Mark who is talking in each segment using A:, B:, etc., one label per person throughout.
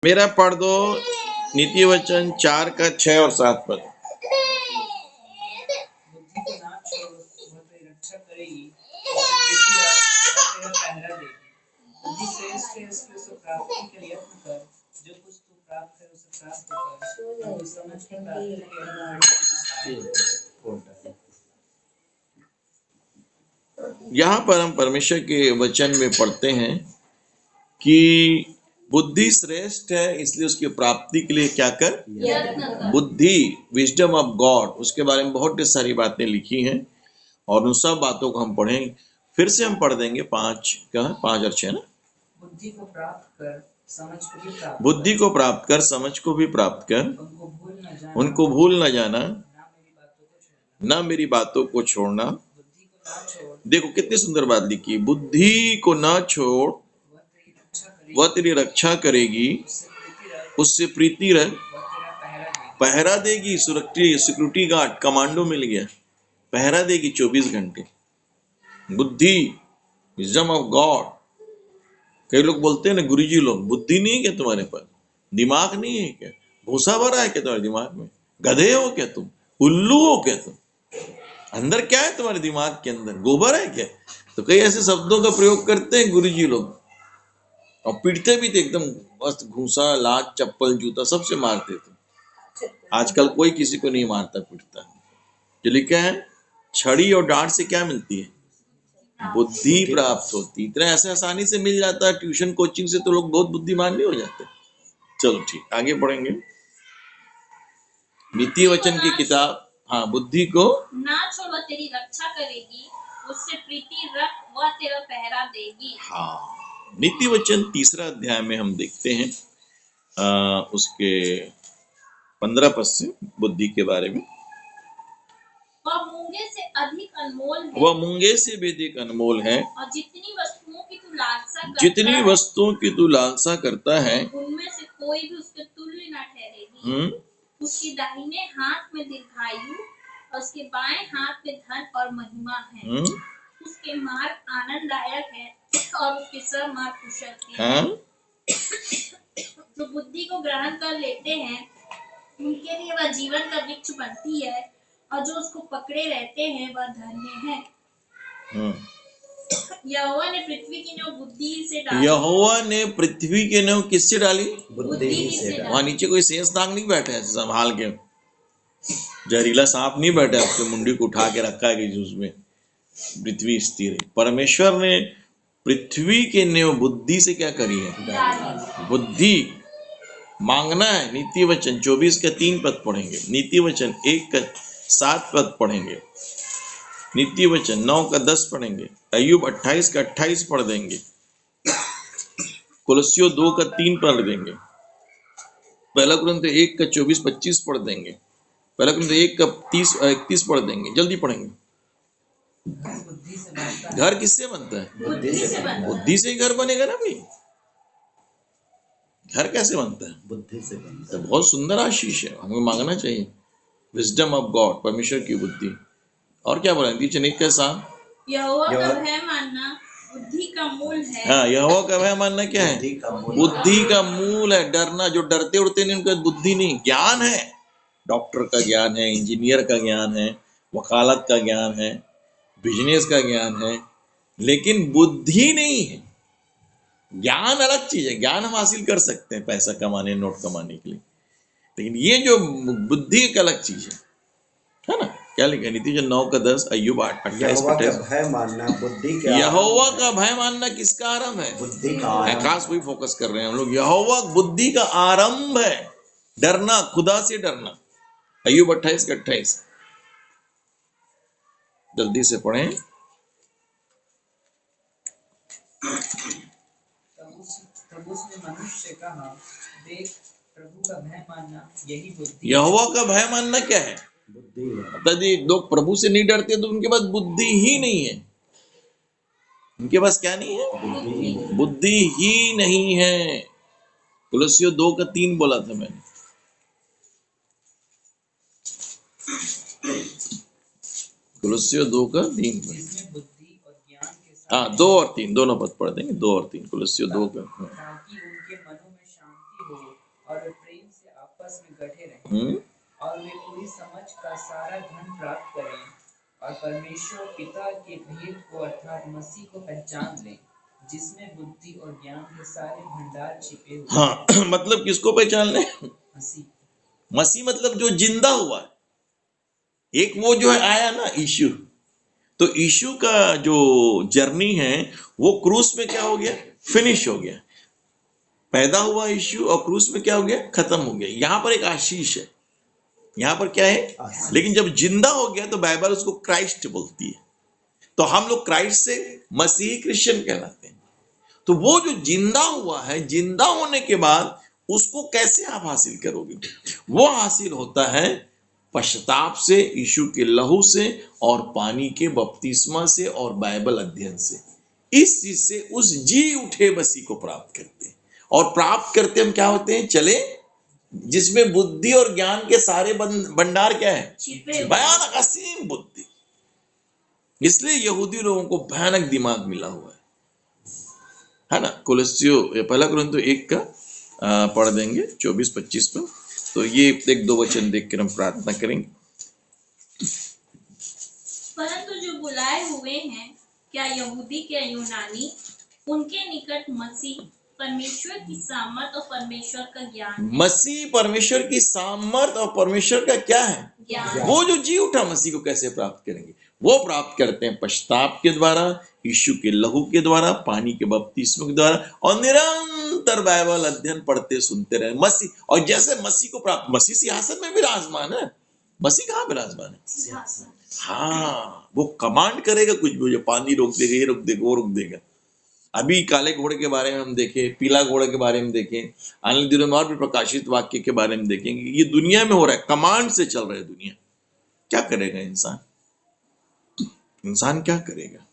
A: मेरा पढ़ दो नीति वचन 4 का 6 और 7 पद।
B: बुद्धि को ना छोड़, वह तेरी रक्षा करेगी, उससे प्रीति रख, वह तेरा पहरा देगी। बुद्धि श्रेष्ठ है, उसकी उसे प्राप्ति के लिए यत्न कर। जो कुछ तू प्राप्त करे उसे प्राप्त कर, और तू समझ के प्रार्थना के अनुग्रह ना पाए।
A: यहाँ पर हम परमेश्वर के वचन में पढ़ते हैं कि बुद्धि श्रेष्ठ है, इसलिए उसकी प्राप्ति के लिए क्या कर? बुद्धि, विजडम ऑफ गॉड, उसके बारे में बहुत सारी बातें लिखी हैं और उन सब बातों को हम पढ़ेंगे। फिर से हम पढ़ देंगे 5 और 6 ना।
B: बुद्धि को प्राप्त कर, समझ को भी प्राप्त
A: बुद्धि को प्राप्त कर, समझ को भी प्राप्त कर, उनको भूल न जाना, ना मेरी बातों को छोड़ना। देखो कितनी सुंदर बात लिखी, बुद्धि को ना छोड़, वह तेरी रक्षा करेगी, उससे प्रीति रख, पहरा देगी। सिक्योरिटी गार्ड, कमांडो मिल गया, पहरा देगी 24 घंटे। बुद्धि, विजडम ऑफ गॉड। कई लोग बोलते हैं ना, गुरुजी लोग, बुद्धि नहीं है क्या तुम्हारे पास? दिमाग नहीं है क्या? भूसा भरा है क्या तुम्हारे दिमाग में? गधे हो क्या तुम? उल्लू हो क्या तुम? अंदर क्या है तुम्हारे दिमाग के अंदर? गोबर है क्या? तो कई ऐसे शब्दों का प्रयोग करते हैं गुरुजी लोग, और पीटते भी थे एकदम मस्त, घूसा, लात, चप्पल, जूता सबसे मारते थे। आजकल कोई किसी को नहीं मारता पीटता। जो लिखा है, छड़ी और डांट से क्या मिलती है? बुद्धि प्राप्त होती। इतना ऐसे आसानी से मिल जाता है ट्यूशन कोचिंग से, तो लोग बहुत बुद्धिमान नहीं हो जाते। चलो ठीक, आगे बढ़ेंगे। नीति वचन की किताब। हाँ, बुद्धि को
C: ना छोड़, वह तेरी रक्षा करेगी, उससे प्रीति रख, वह तेरा पहरा देगी।
A: हाँ, नीति वचन 3 अध्याय में हम देखते हैं उसके 15 पद से बुद्धि के बारे में।
C: वह मूंगे से अधिक अनमोल है,
A: वह मूंगे से भी अधिक अनमोल है,
C: और जितनी वस्तुओं की तू लालसा करता है, उनमें से कोई भी उसके तुल्य न ठहरेगी। उसके दाहिने हाथ में दीर्घायु, और उसके बाएं हाथ में धन और महिमा है। उसके मार्ग आनंददायक है, और उसके सब मार्ग कुशल हैं। जो बुद्धि को ग्रहण कर लेते हैं, उनके लिए वह जीवन का वृक्ष बनती है, और जो उसको पकड़े रहते हैं वह धन्य है। यहोवा ने पृथ्वी की नींव बुद्धि से डाली।
A: यहोवा ने पृथ्वी की नींव किससे डाली?
C: बुद्धि से डाली।
A: वहां नीचे कोई शेषनाग नहीं बैठा है संभाल के, जहरीला सांप नहीं बैठा है उसके मुंडी को उठा के रखा है कि उसमें पृथ्वी स्थिर है। परमेश्वर ने पृथ्वी के नींव बुद्धि से क्या करी है? बुद्धि मांगना है। नीति वचन 24 का 3 पद पढ़ेंगे, नीति वचन 1 का 7 पद पढ़ेंगे, नीति वचन 9 का 10 पढ़ेंगे, अय्यूब 28 का 28 पढ़ देंगे, कुलस्सियों 2 का 3 पढ़ देंगे, पहला कुरिन्थियों 1 का 24-25 पढ़ देंगे, पहला कुरिन्थियों 1 का 30-31 पढ़ देंगे। जल्दी पढ़ेंगे। घर किससे बनता है? बुद्धि से ही घर बनेगा ना भाई। घर कैसे बनता है? बुद्धि से बनता है। तो बहुत सुंदर आशीष है, हमें मांगना चाहिए विजडम ऑफ गॉड, परमेश्वर की बुद्धि। और क्या बोला नीति के साथ?
C: यहोवा का भय मानना बुद्धि का मूल है।
A: हाँ, यहोवा का भय मानना क्या है? बुद्धि का मूल है। डरना, जो डरते उड़ते नहीं उनका बुद्धि नहीं, ज्ञान है। डॉक्टर का ज्ञान है, इंजीनियर का ज्ञान है, वकालत का ज्ञान है, बिजनेस का ज्ञान है, लेकिन बुद्धि नहीं है। ज्ञान अलग चीज है, ज्ञान हम हासिल कर सकते हैं पैसा कमाने, नोट कमाने के लिए, लेकिन ये जो बुद्धि एक अलग चीज है ना। क्या लिखा नीति जो 9 का 10, अय्यूब 28 का 28।
D: भय मानना बुद्धि का,
A: यहोवा का भय मानना किसका आरंभ है?
D: बुद्धि का।
A: खास वही फोकस कर रहे हैं हम लोग। यहोवा बुद्धि का आरंभ है, डरना, खुदा से डरना। अय्यूब 28 का 28 जल्दी से पढ़ें।
B: तब उसने मनुष्य से कहा, देख, प्रभु का भय मानना यही बुद्धि।
A: यहोवा का भय मानना क्या है? बुद्धि। लोग प्रभु से नहीं डरते तो उनके पास बुद्धि ही नहीं है। उनके पास क्या नहीं है? बुद्धि ही नहीं है। कुलस्सियों 2 का 3 बोला था मैंने। कुलस्सियों 2 का 3। हाँ, 2 और 3 दोनों पद पढ़ देंगे, 2 और 3, कुलस्सियों 2 का।
B: ताकि उनके मनों में शांति हो और वे प्रेम से आपस में गठे रहें
A: हम्म,
B: और वे पूरी समझ का सारा धन प्राप्त करें और परमेश्वर पिता के भेद को अर्थात मसीह को पहचान लें जिसमें बुद्धि और ज्ञान के सारे भंडार छिपे हुए
A: हाँ
B: हैं।
A: मतलब किसको पहचान ले?
B: मसीह
A: मसीह मतलब जो जिंदा हुआ है। एक वो जो है आया ना यीशु, तो यीशु का जो जर्नी है वो क्रूस में क्या हो गया? फिनिश हो गया। पैदा हुआ यीशु और क्रूस में क्या हो गया? खत्म हो गया। यहां पर एक आशीष है, यहां पर क्या है? लेकिन जब जिंदा हो गया तो बाइबल उसको क्राइस्ट बोलती है। तो हम लोग क्राइस्ट से मसीही क्रिश्चियन कहलाते हैं। तो वो जो जिंदा हुआ है, जिंदा होने के बाद उसको कैसे आप हासिल करोगे? वो हासिल होता है पश्चाताप से, यीशु के लहू से और पानी के बपतिस्मा से और बाइबल अध्ययन से। इस चीज से उस जी उठे मसीह को प्राप्त करते हैं। और प्राप्त करते हम क्या होते हैं? चले जिसमें बुद्धि और ज्ञान के सारे भंडार क्या है?
C: छिपे।
A: भयानक असीम बुद्धि। इसलिए यहूदी लोगों को भयानक दिमाग मिला हुआ है ना। कोलोसियो पहला कुरिन्थियों 1 का पढ़ देंगे 24-25 पर। तो ये एक दो वचन देख कर हम प्रार्थना करेंगे।
C: परंतु जो बुलाए हुए हैं, क्या यहूदी क्या यूनानी, उनके निकट मसीह परमेश्वर की सामर्थ और परमेश्वर का ज्ञान है।
A: मसीह परमेश्वर की सामर्थ और परमेश्वर का क्या है?
C: ज्ञान।
A: वो जो जी उठा मसीह को कैसे प्राप्त करेंगे? वो प्राप्त करते हैं पश्चाताप के द्वारा, यीशु के लहू के द्वारा, पानी के बपतिस्मे के द्वारा और निरंतर बाइबल अध्ययन पढ़ते सुनते रहे। मसीह, और जैसे मसीह को प्राप्त, मसीह सिंहासन में विराजमान है। मसीह कहाँ विराजमान है? हाँ, वो कमांड करेगा कुछ भी, पानी रोक देगा, ये रोक देगा, वो रोक देगा। अभी काले घोड़े के बारे में हम देखें, पीला घोड़े के बारे में देखें, आने दिनों में और भी प्रकाशित वाक्य के बारे में देखेंगे। ये दुनिया में हो रहा है, कमांड से चल रहा है दुनिया। क्या करेगा इंसान? इंसान क्या करेगा?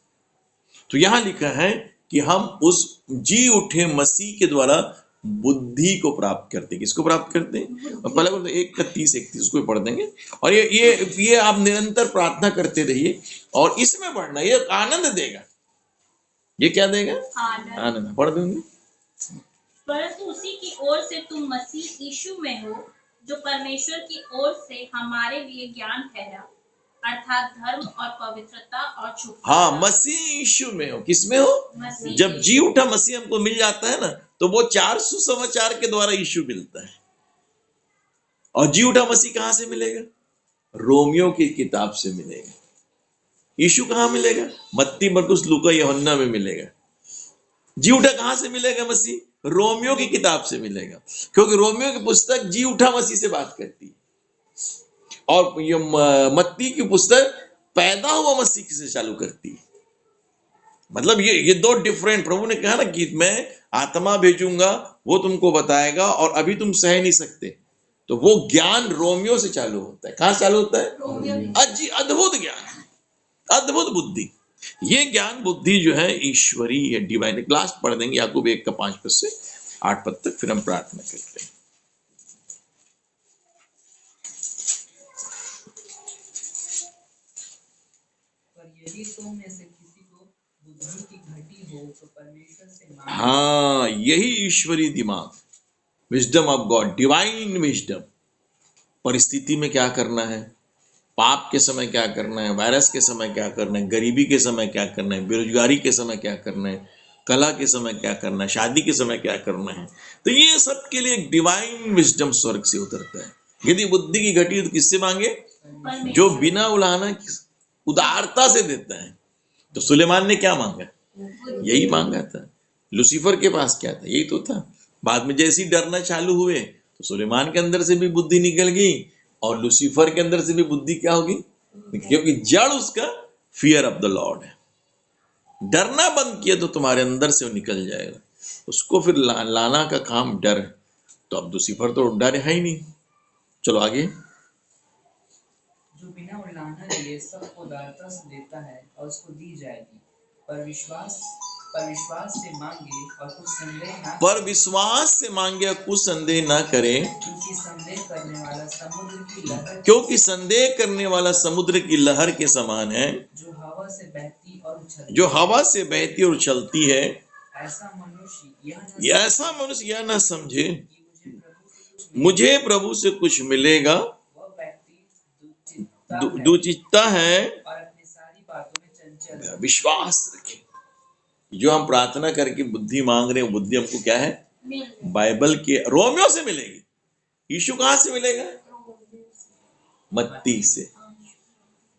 A: तो यहां लिखा है कि हम उस जी उठे मसीह के द्वारा बुद्धि को प्राप्त करते हैं। किसको प्राप्त करते हैं? और पहले 1:30-31 उसको पढ़ देंगे। और ये आप निरंतर प्रार्थना करते रहिए और इसमें बढ़ना, ये आनंद देगा। ये क्या देगा? आनंद। पढ़ देंगे।
C: परंतु उसी की ओर से तुम मसीह यीशु में हो, जो परमेश्वर की ओर से हमारे लिए ज्ञान ठहरा, अर्थात धर्म और पवित्रता और छुटकारा।
A: हाँ, मसीह यीशु में हो। किस में हो?
C: मसीह।
A: जब जी उठा मसीह हमको मिल जाता है ना, तो वो 4 सुसमाचार के द्वारा यीशु मिलता है। और जी उठा मसीह कहां से मिलेगा? रोमियो की किताब से मिलेगा। यीशु कहां मिलेगा? मत्ती, मरकुस, लूका, यूहन्ना में मिलेगा। जी उठा कहां से मिलेगा मसीह? रोमियो की किताब से मिलेगा, क्योंकि रोमियो की पुस्तक जी उठा मसीह से बात करती है। और ये मत्ती की पुस्तक पैदा हुआ मसीह से चालू करती है। मतलब ये दो डिफरेंट। प्रभु ने कहा ना कि मैं आत्मा भेजूंगा, वो तुमको बताएगा और अभी तुम सह नहीं सकते। तो वो ज्ञान रोमियो से चालू होता है। कहां चालू होता है? अद्भुत ज्ञान, अद्भुत बुद्धि। ये ज्ञान बुद्धि जो है ईश्वरीय है, डिवाइन। क्लास पढ़ देंगे याकूब 1 का 5 पद से 8 पद तक, फिर हम प्रार्थना करते हैं।
B: पर यदि तुम में से किसी को बुद्धि की घटी हो तो परमेश्वर से मांगे।
A: हाँ, यही ईश्वरीय दिमाग, wisdom of God, divine wisdom. परिस्थिति में क्या करना है, पाप के समय क्या करना है, वायरस के समय क्या करना है, गरीबी के समय क्या करना है, बेरोजगारी के समय क्या करना है, कला के समय क्या करना है, शादी के समय क्या करना है। तो ये सब के लिए डिवाइन विजडम स्वर्ग से उतरता है। यदि बुद्धि की घटी तो किससे मांगे? जो बिना उलाहना उदारता से देता है। तो सुलेमान ने क्या मांगा? यही मांगा था। लूसीफर के पास क्या था? यही तो था। बाद में जैसे ही डरना चालू हुए तो सुलेमान के अंदर से भी बुद्धि निकल गई और लूसीफर के अंदर से भी बुद्धि क्या होगी? क्योंकि जड़ उसका फियर ऑफ द लॉर्ड है। डरना बंद किया तो तुम्हारे अंदर से वो निकल जाएगा। उसको फिर लाना का काम डर है। तो अब लूसीफर तो डर है ही नहीं। चलो आगे।
B: जो बिना उलाहना लिए सबको उदारता से देता है और उसको दी जाएगी। पर विश्वास से मांगे और कुछ संदेह ना
A: पर विश्वास से मांगे और कुछ संदेह ना करें,
B: क्योंकि संदेह करने वाला समुद्र की लहर,
A: क्योंकि संदेह करने वाला समुद्र की लहर के समान है,
B: जो हवा से बहती और उछलती,
A: जो हवा से बहती और उछलती है।
B: ऐसा मनुष्य यह
A: ऐसा मनुष्य यह न समझे
B: कि मुझे प्रभु से
A: मुझे प्रभु से कुछ मिलेगा,
B: वह व्यक्ति
A: दुचित्ता है,
B: और अपनी सारी बातों में चंचल है।
A: विश्वास रखें। जो हम प्रार्थना करके बुद्धि मांग रहे हैं, बुद्धि हमको क्या है? बाइबल के रोमियो से मिलेगी। यीशु कहां से मिलेगा? मत्ती से।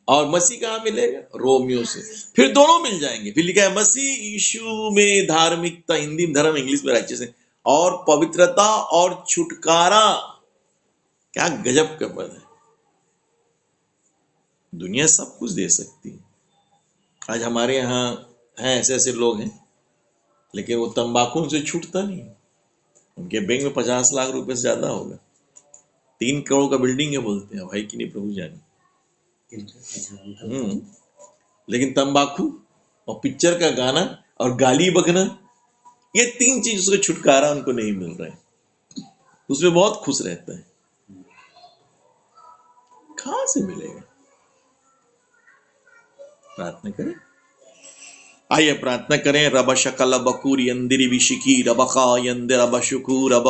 A: और मसीह कहां मिलेगा? रोमियो से। फिर दोनों मिल जाएंगे। फिर लिखा है मसीह यीशु में धार्मिकता, हिंदी में धर्म, इंग्लिश में राइचियसनेस, और पवित्रता और छुटकारा। क्या गजब का पद है। दुनिया सब कुछ दे सकती है। आज हमारे यहाँ हैं ऐसे ऐसे लोग हैं, लेकिन वो तंबाकू से छूटता नहीं। उनके बैंक में 50 लाख रुपए से ज्यादा होगा, 3 करोड़ का बिल्डिंग है बोलते हैं, भाई कि नहीं प्रभु जाने। लेकिन तंबाकू और पिक्चर का गाना और गाली बकना, ये 3 चीज उसका छुटकारा उनको नहीं मिल रहा है। उसमें बहुत खुश रहता है। कहां से मिलेगा? प्रार्थना करें। आइए प्रार्थना करें। रब शकल बकूर यंदिरी विशिकी रबका यंदिर बशुकूर अब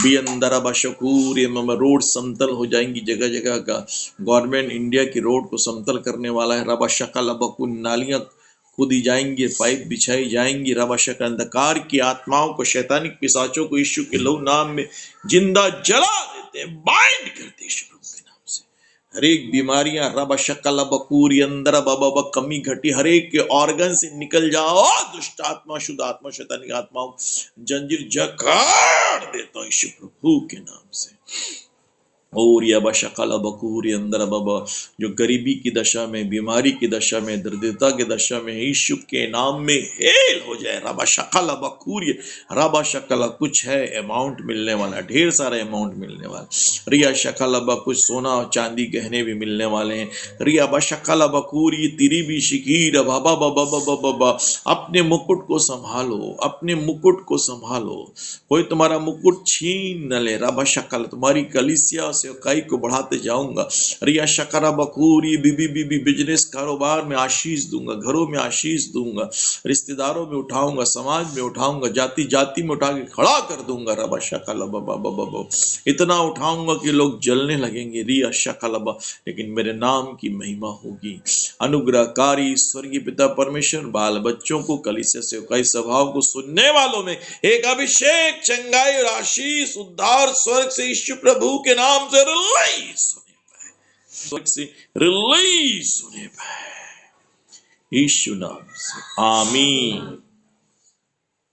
A: बियंदर बशकूर। रोड समतल हो जाएंगी जगह जगह का। गवर्नमेंट इंडिया की रोड को समतल करने वाला है। रब शकल बकूर, नालियां खुदी जाएंगी, पाइप बिछाई जाएंगी। रब शक, अंधकार की आत्माओं को, शैतानिक पिशाचों को यीशु के लहू नाम में जिंदा जला देते हैं, बाइंड करते यीशु के नाम से। हर एक बीमारियां रब शकल बकूर अंदर बब कमी घटी हर एक के ऑर्गन से निकल जाओ। दुष्ट आत्मा, शुद्ध आत्मा, शैतानिक आत्माओं जंजीर जकड़ देता हूं यीशु प्रभु के नाम से। और यह बशकल बकूर अंदर बबा, जो गरीबी की दशा में, बीमारी की दशा में, दरिद्रता की दशा में, यीशु के नाम में हेल हो जाए। रबा शकल बकूर, रबा शकल, कुछ है अमाउंट मिलने वाला, ढेर सारा अमाउंट मिलने वाला। रिया शकल बा, कुछ सोना और चांदी गहने भी मिलने वाले हैं। रिया बशकल बकूर, ये तिरी भी शिकीर बाबा बाबा बाबा बाबा। अपने मुकुट को संभालो, अपने मुकुट को संभालो, कोई तुम्हारा मुकुट छीन न ले। रबा शकल, तुम्हारी कलीसिया सेवकाई को बढ़ाते जाऊंगा। रिया शकरा बकूरी बीबी बीबी बिजनेस कारोबार में आशीष दूंगा, घरों में आशीष दूंगा, रिश्तेदारों में उठाऊंगा, समाज में उठाऊंगा, जाति जाति में उठा के खड़ा कर दूंगा। रबा शकल बबा, इतना उठाऊंगा कि लोग जलने लगेंगे। रिया शकल बा, लेकिन मेरे नाम की महिमा होगी। अनुग्रहकारी स्वर्गीय पिता परमेश्वर, बाल बच्चों को, कलीसिया सेवकाई सभाओं को सुनने वालों में एक अभिषेक, चंगाई और आशीष, उद्धार स्वर्ग से यीशु प्रभु के नाम से रिलीज होने पाए, स्वर्ग से रिलीज होने पाए, यीशु नाम से आमीन।